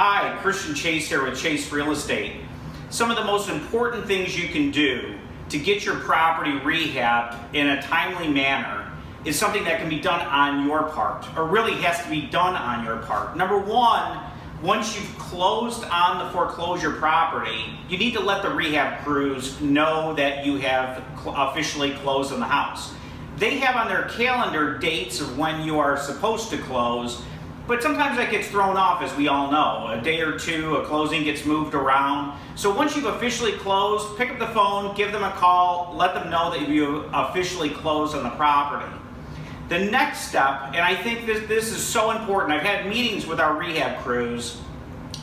Hi, Christian Chase here with Chase Real Estate. Some of the most important things you can do to get your property rehabbed in a timely manner is something that can be done on your part, or really has to be done on your part. Number one, once you've closed on the foreclosure property, you need to let the rehab crews know that you have officially closed on the house. They have on their calendar dates of when you are supposed to close, but sometimes that gets thrown off, as we all know. A day or two, a closing gets moved around. So once you've officially closed, pick up the phone, give them a call, let them know that you officially closed on the property. The next step, and I think this is so important, I've had meetings with our rehab crews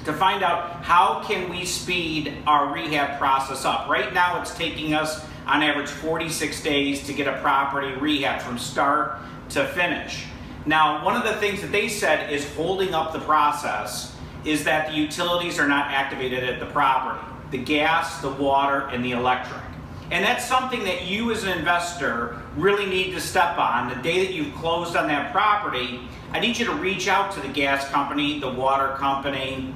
to find out how can we speed our rehab process up. Right now it's taking us on average 46 days to get a property rehab from start to finish. Now, one of the things that they said is holding up the process is that the utilities are not activated at the property. The gas, the water, and the electric. And that's something that you as an investor really need to step on. The day that you've closed on that property, I need you to reach out to the gas company, the water company,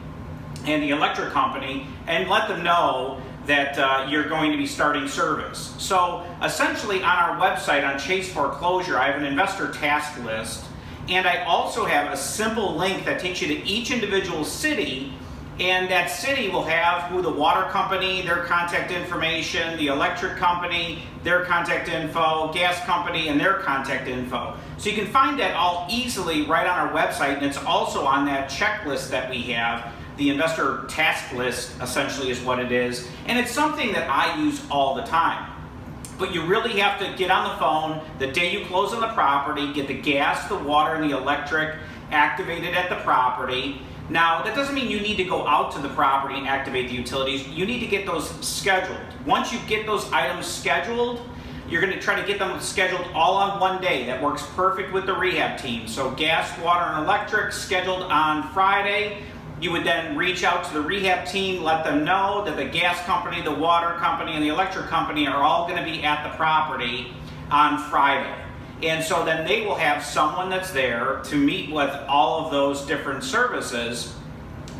and the electric company and let them know that you're going to be starting service. So essentially on our website on Chase Foreclosure, I have an investor task list, and I also have a simple link that takes you to each individual city, and that city will have who the water company, their contact information, the electric company, their contact info, gas company, and their contact info. So you can find that all easily right on our website, and it's also on that checklist that we have. The investor task list essentially is what it is, and it's something that I use all the time. But you really have to get on the phone the day you close on the property, get the gas, the water, and the electric activated at the property. Now, that doesn't mean you need to go out to the property and activate the utilities. You need to get those scheduled. Once you get those items scheduled, you're going to try to get them scheduled all on one day. That works perfect with the rehab team. So gas, water, and electric scheduled on Friday. You would then reach out to the rehab team, let them know that the gas company, the water company, and the electric company are all going to be at the property on Friday. And so then they will have someone that's there to meet with all of those different services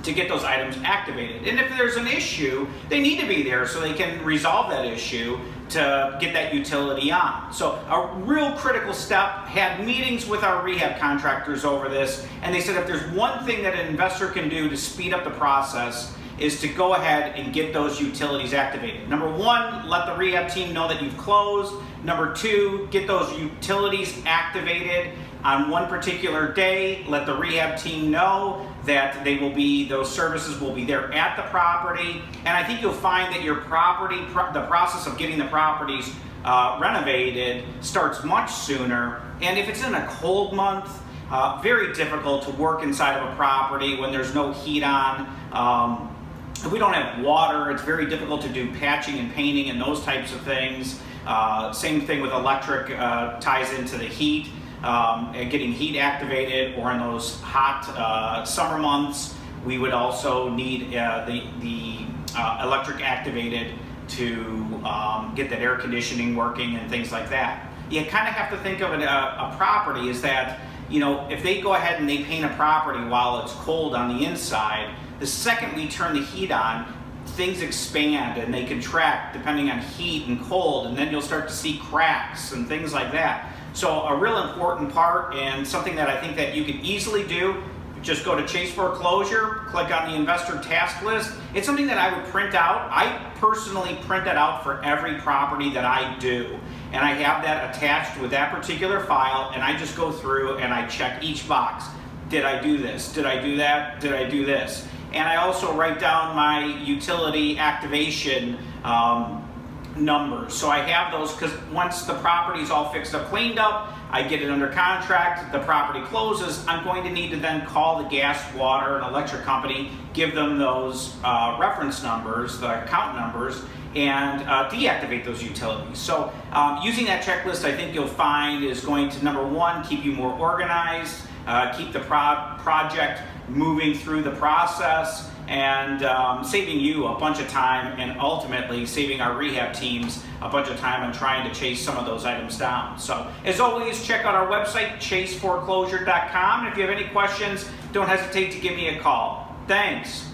to get those items activated. And if there's an issue, they need to be there so they can resolve that issue to get that utility on. So a real critical step, had meetings with our rehab contractors over this, and they said if there's one thing that an investor can do to speed up the process is to go ahead and get those utilities activated. Number one, let the rehab team know that you've closed. Number two, get those utilities activated on one particular day. Let the rehab team know that those services will be there at the property. And I think you'll find that your property, the process of getting the properties renovated starts much sooner. And if it's in a cold month, very difficult to work inside of a property when there's no heat on. If we don't have water, it's very difficult to do patching and painting and those types of things. Same thing with electric, ties into the heat, and getting heat activated, or in those hot summer months, we would also need the electric activated to get that air conditioning working and things like that. You kind of have to think of it, a property is that, if they go ahead and they paint a property while it's cold on the inside, the second we turn the heat on, things expand and they contract depending on heat and cold, and then you'll start to see cracks and things like that. So a real important part, and something that I think that you can easily do, just go to Chase Foreclosure, click on the investor task list. It's something that I would print out. I personally print that out for every property that I do. And I have that attached with that particular file, and I just go through and I check each box. Did I do this? Did I do that? Did I do this? And I also write down my utility activation numbers. So I have those, because once the property's all fixed up, cleaned up, I get it under contract, the property closes, I'm going to need to then call the gas, water, and electric company, give them those reference numbers, the account numbers, and deactivate those utilities. So using that checklist, I think you'll find is going to, number one, keep you more organized, keep the project moving through the process, and saving you a bunch of time, and ultimately saving our rehab teams a bunch of time on trying to chase some of those items down. So as always, check out our website, chaseforeclosure.com. And if you have any questions, don't hesitate to give me a call. Thanks.